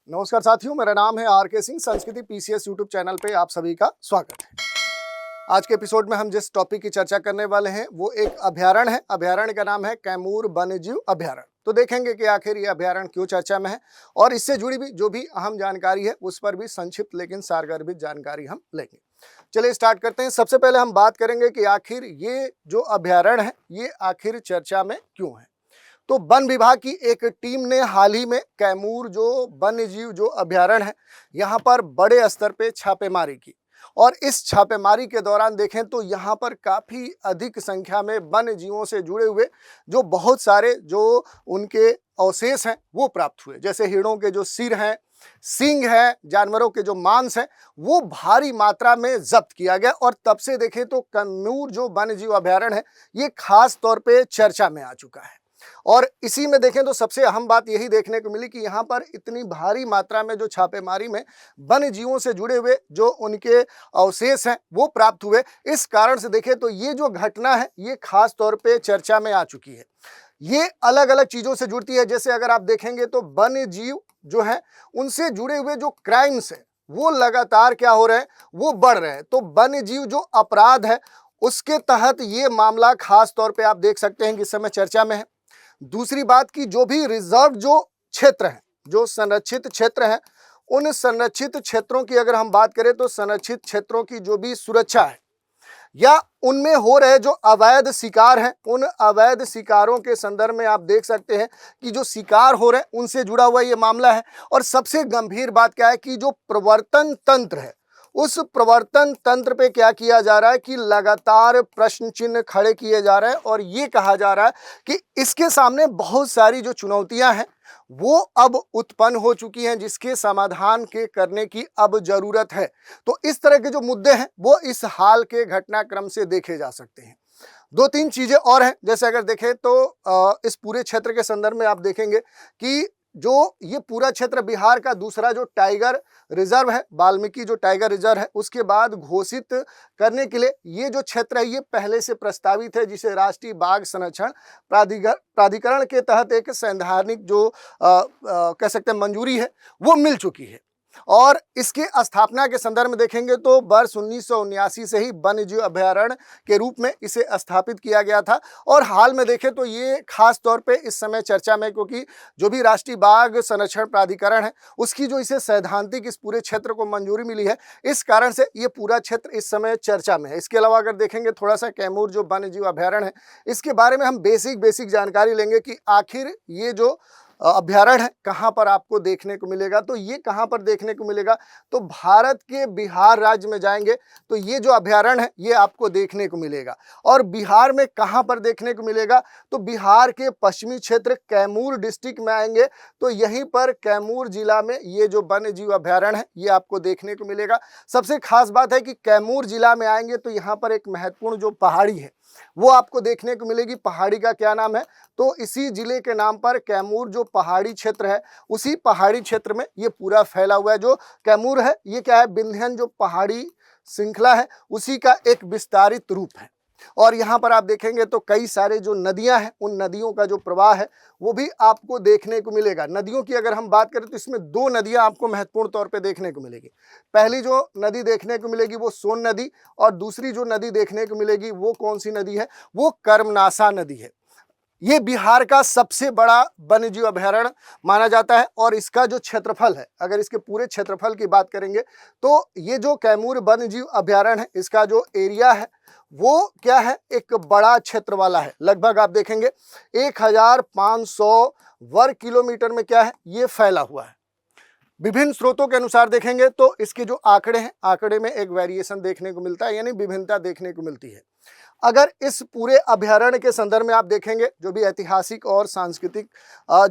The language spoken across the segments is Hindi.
नमस्कार साथियों, मेरा नाम है आर.के. सिंह। संस्कृति पीसीएस यूट्यूब चैनल पे आप सभी का स्वागत है। आज के एपिसोड में हम जिस टॉपिक की चर्चा करने वाले हैं वो एक अभयारण्य है। अभयारण्य का नाम है कैमूर वन्यजीव अभयारण्य। तो देखेंगे कि आखिर ये अभयारण्य क्यों चर्चा में है और इससे जुड़ी भी जो भी अहम जानकारी है उस पर भी संक्षिप्त लेकिन सारगर्भित जानकारी हम लेंगे। चलिए स्टार्ट करते हैं। सबसे पहले हम बात करेंगे कि आखिर ये जो अभयारण्य है ये आखिर चर्चा में क्यों है। तो वन विभाग की एक टीम ने हाल ही में कैमूर जो वन्यजीव जो अभयारण्य है यहाँ पर बड़े स्तर पे छापेमारी की और इस छापेमारी के दौरान देखें तो यहाँ पर काफ़ी अधिक संख्या में वन्य जीवों से जुड़े हुए जो बहुत सारे जो उनके अवशेष हैं वो प्राप्त हुए। जैसे हिरणों के जो सिर हैं, सींग है, जानवरों के जो मांस हैं वो भारी मात्रा में जब्त किया गया और तब से देखें तो कैमूर जो वन्यजीव अभयारण्य है ये खास तौर पे चर्चा में आ चुका है। और इसी में देखें तो सबसे अहम बात यही देखने को मिली कि यहाँ पर इतनी भारी मात्रा में जो छापेमारी में वन्य जीवों से जुड़े हुए जो उनके अवशेष हैं वो प्राप्त हुए। इस कारण से देखें तो ये जो घटना है ये खास तौर पे चर्चा में आ चुकी है। ये अलग अलग चीज़ों से जुड़ती है। जैसे अगर आप देखेंगे तो वन्य जीव जो है उनसे जुड़े हुए जो क्राइम्स है वो लगातार क्या हो रहे हैं, वो बढ़ रहे हैं। तो वन्य जीव जो अपराध है उसके तहत ये मामला खास तौर पे आप देख सकते हैं कि इस समय चर्चा में है। दूसरी बात की जो भी रिजर्व जो क्षेत्र हैं, जो संरक्षित क्षेत्र हैं, उन संरक्षित क्षेत्रों की अगर हम बात करें तो संरक्षित क्षेत्रों की जो भी सुरक्षा है या उनमें हो रहे जो अवैध शिकार हैं, उन अवैध शिकारों के संदर्भ में आप देख सकते हैं कि जो शिकार हो रहे हैं उनसे जुड़ा हुआ ये मामला है। और सबसे गंभीर बात क्या है कि जो प्रवर्तन तंत्र है उस प्रवर्तन तंत्र पे क्या किया जा रहा है कि लगातार प्रश्न चिन्ह खड़े किए जा रहे हैं और ये कहा जा रहा है कि इसके सामने बहुत सारी जो चुनौतियां हैं वो अब उत्पन्न हो चुकी हैं जिसके समाधान के करने की अब जरूरत है। तो इस तरह के जो मुद्दे हैं वो इस हाल के घटनाक्रम से देखे जा सकते हैं। दो तीन चीजें और हैं। जैसे अगर देखें तो इस पूरे क्षेत्र के संदर्भ में आप देखेंगे कि जो ये पूरा क्षेत्र बिहार का दूसरा जो टाइगर रिजर्व है, वाल्मीकि जो टाइगर रिजर्व है, उसके बाद घोषित करने के लिए ये जो क्षेत्र है ये पहले से प्रस्तावित है जिसे राष्ट्रीय बाघ संरक्षण प्राधिकरण के तहत एक सैद्धांतिक जो कह सकते हैं मंजूरी है वो मिल चुकी है। और इसके स्थापना के संदर्भ में देखेंगे तो वर्ष 1979 से ही वन्यजीव अभयारण्य के रूप में इसे स्थापित किया गया था। और हाल में देखें तो ये खास तौर पे इस समय चर्चा में, क्योंकि जो भी राष्ट्रीय बाघ संरक्षण प्राधिकरण है उसकी जो इसे सैद्धांतिक इस पूरे क्षेत्र को मंजूरी मिली है, इस कारण से ये पूरा क्षेत्र इस समय चर्चा में है। इसके अलावा अगर देखेंगे थोड़ा सा कैमूर जो वन्यजीव अभयारण्य है इसके बारे में हम बेसिक जानकारी लेंगे कि आखिर ये जो अभयारण्य है कहाँ पर आपको देखने को मिलेगा। तो ये कहाँ पर देखने को मिलेगा, तो भारत के बिहार राज्य में जाएंगे तो ये जो अभयारण्य है ये आपको देखने को मिलेगा। और बिहार में कहाँ पर देखने को मिलेगा, तो बिहार के पश्चिमी क्षेत्र कैमूर डिस्ट्रिक्ट में आएंगे तो यहीं पर कैमूर जिला में ये जो वन्यजीव अभयारण्य है ये आपको देखने को मिलेगा। सबसे खास बात है कि कैमूर जिला में आएंगे तो यहाँ पर एक महत्वपूर्ण जो पहाड़ी है वो आपको देखने को मिलेगी। पहाड़ी का क्या नाम है, तो इसी जिले के नाम पर कैमूर जो पहाड़ी क्षेत्र है उसी पहाड़ी क्षेत्र में ये पूरा फैला हुआ है। जो कैमूर है ये क्या है, विंध्यन जो पहाड़ी श्रृंखला है उसी का एक विस्तारित रूप है। और यहाँ पर आप देखेंगे तो कई सारे जो नदियां हैं उन नदियों का जो प्रवाह है वो भी आपको देखने को मिलेगा। नदियों की अगर हम बात करें तो इसमें दो नदियां आपको महत्वपूर्ण तौर पे देखने को मिलेगी। पहली जो नदी देखने को मिलेगी वो सोन नदी और दूसरी जो नदी देखने को मिलेगी वो कौन सी नदी है, वो कर्मनाशा नदी है। ये बिहार का सबसे बड़ा वन्यजीव अभयारण्य माना जाता है और इसका जो क्षेत्रफल है, अगर इसके पूरे क्षेत्रफल की बात करेंगे तो ये जो कैमूर वन्यजीव अभयारण्य है इसका जो एरिया है वो क्या है, एक बड़ा क्षेत्र वाला है। लगभग आप देखेंगे 1500 वर्ग किलोमीटर में क्या है ये फैला हुआ है। विभिन्न स्रोतों के अनुसार देखेंगे तो इसके जो आंकड़े हैं, आंकड़े में एक वेरिएशन देखने को मिलता है, यानी विभिन्नता देखने को मिलती है। अगर इस पूरे अभयारण्य के संदर्भ में आप देखेंगे जो भी ऐतिहासिक और सांस्कृतिक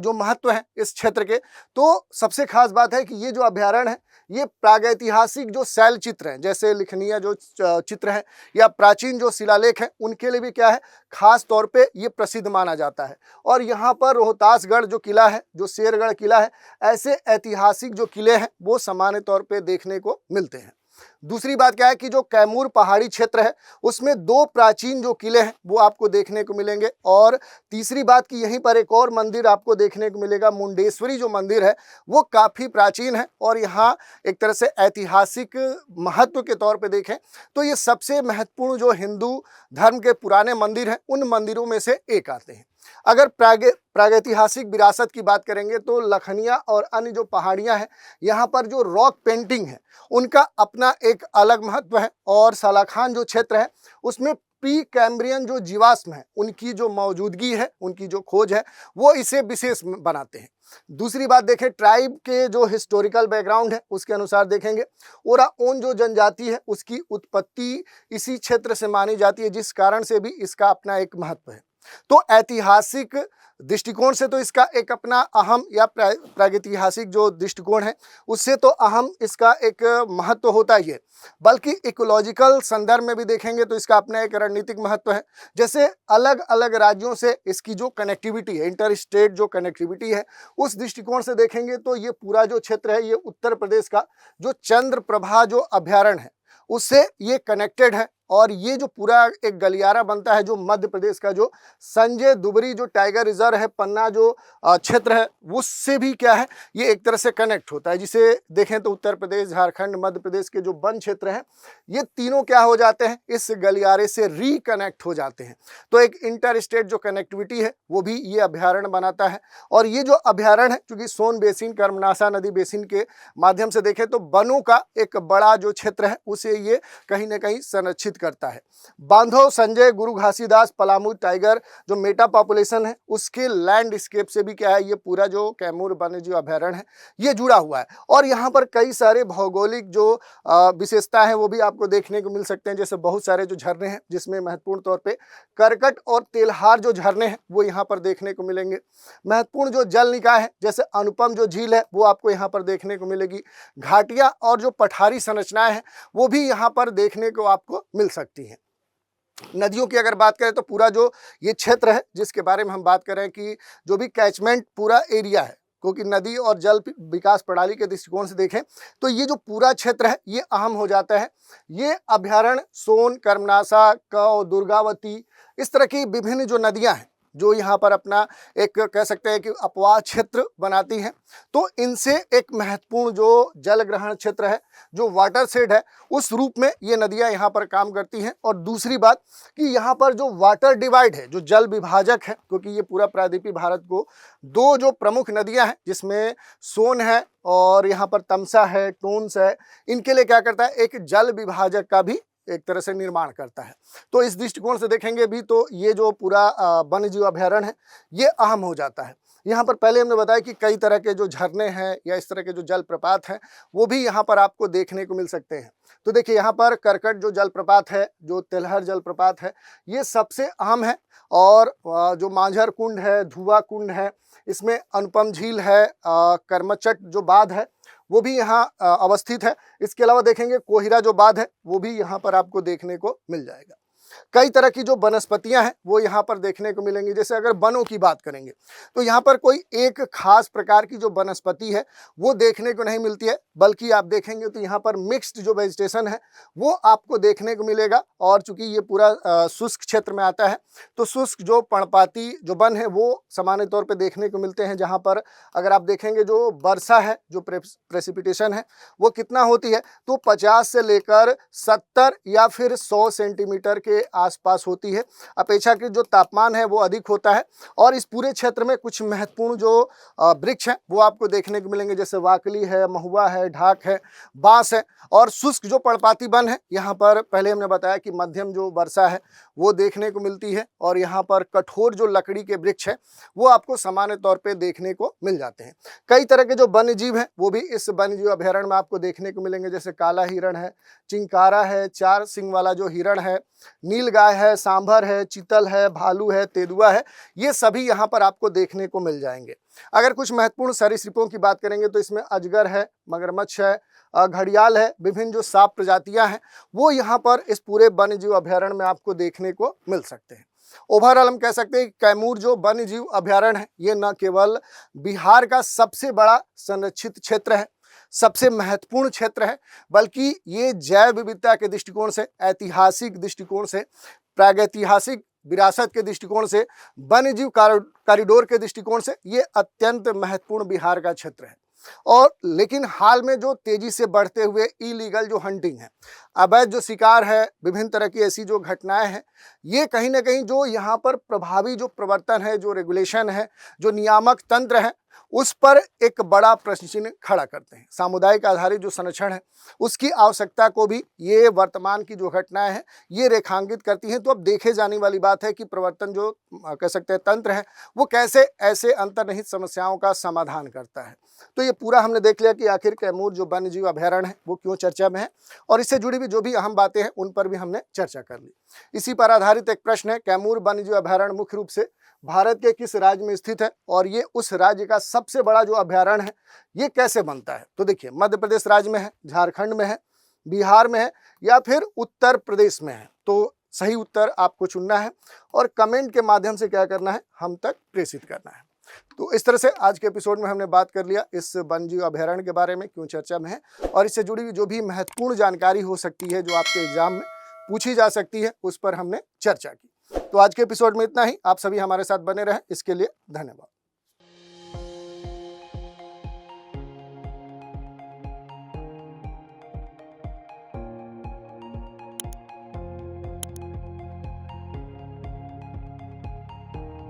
जो महत्व है इस क्षेत्र के, तो सबसे खास बात है कि ये जो अभयारण्य है ये प्रागैतिहासिक जो शैल चित्र हैं, जैसे लिखनीय जो चित्र हैं या प्राचीन जो शिलालेख हैं उनके लिए भी क्या है, खास तौर पे ये प्रसिद्ध माना जाता है। और यहाँ पर रोहतासगढ़ जो किला है, जो शेरगढ़ किला है, ऐसे ऐतिहासिक जो किले हैं वो सामान्य तौर पे देखने को मिलते हैं। दूसरी बात क्या है कि जो कैमूर पहाड़ी क्षेत्र है उसमें 2 प्राचीन जो किले हैं वो आपको देखने को मिलेंगे। और तीसरी बात कि यहीं पर एक और मंदिर आपको देखने को मिलेगा, मुंडेश्वरी जो मंदिर है वो काफ़ी प्राचीन है और यहाँ एक तरह से ऐतिहासिक महत्व के तौर पे देखें तो ये सबसे महत्वपूर्ण जो हिंदू धर्म के पुराने मंदिर हैं उन मंदिरों में से एक आते हैं। अगर प्रागैतिहासिक विरासत की बात करेंगे तो लखनिया और अन्य जो पहाड़ियां हैं यहाँ पर जो रॉक पेंटिंग है उनका अपना एक अलग महत्व है। और सालाखान जो क्षेत्र है उसमें प्री कैम्ब्रियन जो जीवाश्म है उनकी जो मौजूदगी है, उनकी जो खोज है वो इसे विशेष बनाते हैं। दूसरी बात देखें ट्राइब के जो हिस्टोरिकल बैकग्राउंड है उसके अनुसार देखेंगे ओराओन जो जनजाति है उसकी उत्पत्ति इसी क्षेत्र से मानी जाती है, जिस कारण से भी इसका अपना एक महत्व है। तो ऐतिहासिक दृष्टिकोण से तो इसका एक अपना अहम या प्रागैतिहासिक जो दृष्टिकोण है उससे तो अहम इसका एक महत्व होता ही है, बल्कि इकोलॉजिकल संदर्भ में भी देखेंगे तो इसका अपना एक रणनीतिक महत्व है। जैसे अलग अलग राज्यों से इसकी जो कनेक्टिविटी है, इंटर स्टेट जो कनेक्टिविटी है, उस दृष्टिकोण से देखेंगे तो ये पूरा जो क्षेत्र है ये उत्तर प्रदेश का जो चंद्रप्रभा जो अभयारण्य है उससे ये कनेक्टेड है। और ये जो पूरा एक गलियारा बनता है जो मध्य प्रदेश का जो संजय दुबरी जो टाइगर रिजर्व है, पन्ना जो क्षेत्र है उससे भी क्या है ये एक तरह से कनेक्ट होता है। जिसे देखें तो उत्तर प्रदेश, झारखंड, मध्य प्रदेश के जो वन क्षेत्र हैं ये तीनों क्या हो जाते हैं, इस गलियारे से रिकनेक्ट हो जाते हैं। तो एक इंटर स्टेट जो कनेक्टिविटी है वो भी ये अभयारण्य बनाता है। और ये जो अभयारण्य है चूँकि सोन बेसिन, कर्मनाशा नदी बेसिन के माध्यम से देखें तो वनों का एक बड़ा जो क्षेत्र है उसे ये कहीं ना कहीं संरक्षित करता है। बांधव, संजय, गुरु घासीदास, पलामू टाइगर जो मेटा पॉपुलेशन है उसके लैंडस्केप से भी क्या है ये पूरा जो कैमूर वन्यजीव अभयारण्य है ये जुड़ा हुआ है। और यहाँ पर कई सारे भौगोलिक जो विशेषता है वो भी आपको देखने को मिल सकते हैं। जैसे बहुत सारे जो झरने हैं जिसमें महत्वपूर्ण तौर पे करकट और तेलहार जो झरने हैं वो यहाँ पर देखने को मिलेंगे। महत्वपूर्ण जो जल निकाय है जैसे अनुपम जो झील है वो आपको यहाँ पर देखने को मिलेगी। घाटियाँ और जो पठारी संरचनाएं हैं वो भी यहाँ पर देखने को आपको मिल सकती हैं। नदियों की अगर बात करें तो पूरा जो ये क्षेत्र है जिसके बारे में हम बात कर रहे हैं कि जो भी कैचमेंट पूरा एरिया है, क्योंकि नदी और जल विकास प्रणाली के दृष्टिकोण से देखें तो ये जो पूरा क्षेत्र है ये अहम हो जाता है। ये अभयारण्य सोन, कर्मनाशा, कौ, दुर्गावती इस तरह की विभिन्न जो नदियां हैं जो यहाँ पर अपना एक कह सकते हैं कि अपवाह क्षेत्र बनाती हैं, तो इनसे एक महत्वपूर्ण जो जल ग्रहण क्षेत्र है, जो वाटर शेड है, उस रूप में ये नदियाँ यहाँ पर काम करती हैं। और दूसरी बात कि यहाँ पर जो वाटर डिवाइड है, जो जल विभाजक है, क्योंकि ये पूरा प्रायद्वीपीय भारत को दो जो प्रमुख नदियाँ हैं जिसमें सोन है और यहाँ पर तमसा है, टोन्स है, इनके लिए क्या करता है एक जल विभाजक का भी एक तरह से निर्माण करता है। तो इस दृष्टिकोण से देखेंगे भी तो ये जो पूरा वन्यजीव अभयारण्य है ये अहम हो जाता है। यहाँ पर पहले हमने बताया कि कई तरह के जो झरने हैं या इस तरह के जो जलप्रपात हैं वो भी यहाँ पर आपको देखने को मिल सकते हैं। तो देखिए यहाँ पर करकट जो जलप्रपात है, जो तेलहर जलप्रपात है, ये सबसे अहम है। और जो मांझर कुंड है, धुआ कुंड है, इसमें अनुपम झील है, कर्मचट जो बांध है वो भी यहाँ अवस्थित है। इसके अलावा देखेंगे कोहिरा जो बांध है वो भी यहाँ पर आपको देखने को मिल जाएगा। कई तरह की जो वनस्पतियां हैं वो यहाँ पर देखने को मिलेंगी। जैसे अगर वनों की बात करेंगे तो यहाँ पर कोई एक खास प्रकार की जो वनस्पति है वो देखने को नहीं मिलती है, बल्कि आप देखेंगे तो यहाँ पर मिक्स्ड जो वेजिटेशन है वो आपको देखने को मिलेगा। और चूंकि ये पूरा शुष्क क्षेत्र में आता है तो शुष्क जो पर्णपाती जो वन है वो सामान्य तौर पर देखने को मिलते हैं। जहाँ पर अगर आप देखेंगे जो वर्षा है, जो प्रेसिपिटेशन है वो कितना होती है तो 50 से लेकर 70 या फिर 100 सेंटीमीटर के आसपास होती है। अपेक्षाकृत जो तापमान है वो अधिक होता है। और इस पूरे क्षेत्र में कुछ महत्वपूर्ण जो वृक्ष हैं वो आपको देखने को मिलेंगे। जैसे वाकली है, महुआ है, ढाक है, बांस है। और शुष्क जो पर्णपाती वन है यहाँ पर पहले हमने बताया कि मध्यम जो वर्षा है वो देखने को मिलती है। और यहाँ पर कठोर जो लकड़ी के वृक्ष है वो आपको सामान्य तौर पर देखने को मिल जाते हैं। कई तरह के जो वन्य जीव हैं वो भी इस वन्यजीव अभयारण्य में आपको देखने को मिलेंगे। जैसे काला हिरण है, चिंकारा है, 4 सिंग वाला जो हिरण है, नीलगाय है, सांभर है, चीतल है, भालू है, तेंदुआ है, ये सभी यहाँ पर आपको देखने को मिल जाएंगे। अगर कुछ महत्वपूर्ण सरीसृपों की बात करेंगे तो इसमें अजगर है, मगरमच्छ है, घड़ियाल है, विभिन्न जो सांप प्रजातियां हैं वो यहाँ पर इस पूरे वन्यजीव अभयारण्य में आपको देखने को मिल सकते हैं। ओवरऑल हम कह सकते हैं कि कैमूर जो वन्यजीव अभयारण्य है ये न केवल बिहार का सबसे बड़ा संरक्षित क्षेत्र है, सबसे महत्वपूर्ण क्षेत्र है, बल्कि ये जैव विविधता के दृष्टिकोण से, ऐतिहासिक दृष्टिकोण से, प्रागैतिहासिक विरासत के दृष्टिकोण से, वन्यजीव कॉरिडोर के दृष्टिकोण से ये अत्यंत महत्वपूर्ण बिहार का क्षेत्र है। और लेकिन हाल में जो तेजी से बढ़ते हुए इलीगल जो हंटिंग है, अवैध जो शिकार है, विभिन्न तरह की ऐसी जो घटनाएं हैं, ये कहीं ना कहीं जो यहाँ पर प्रभावी जो प्रवर्तन है, जो रेगुलेशन है, जो नियामक तंत्र है, उस पर एक बड़ा प्रश्न चिन्ह खड़ा करते हैं। सामुदायिक आधारित जो संरक्षण है उसकी आवश्यकता को भी ये वर्तमान की जो घटनाएं हैं ये रेखांकित करती हैं। तो अब देखे जाने वाली बात है कि प्रवर्तन जो कह सकते हैं तंत्र है वो कैसे ऐसे अंतर्निहित समस्याओं का समाधान करता है। तो ये पूरा हमने देख लिया कि आखिर कैमूर जो वन्यजीव अभयारण्य है वो क्यों चर्चा में है, और इससे जुड़ी भी जो भी अहम बातें हैं उन पर भी हमने चर्चा कर ली। इसी पर आधारित एक प्रश्न है, कैमूर वन्यजीव अभयारण्य मुख्य रूप से भारत के किस राज्य में स्थित है और ये उस राज्य का सबसे बड़ा जो अभयारण्य है ये कैसे बनता है? तो देखिए, मध्य प्रदेश राज्य में है, झारखंड में है, बिहार में है या फिर उत्तर प्रदेश में है। तो सही उत्तर आपको चुनना है और कमेंट के माध्यम से क्या करना है, हम तक प्रेषित करना है। तो इस तरह से आज के एपिसोड में हमने बात कर लिया इस वन्यजीव अभयारण्य के बारे में, क्यों चर्चा में है, और इससे जुड़ी हुई जो भी महत्वपूर्ण जानकारी हो सकती है जो आपके एग्जाम में पूछी जा सकती है उस पर हमने चर्चा की। तो आज के एपिसोड में इतना ही। आप सभी हमारे साथ बने रहें, इसके लिए धन्यवाद।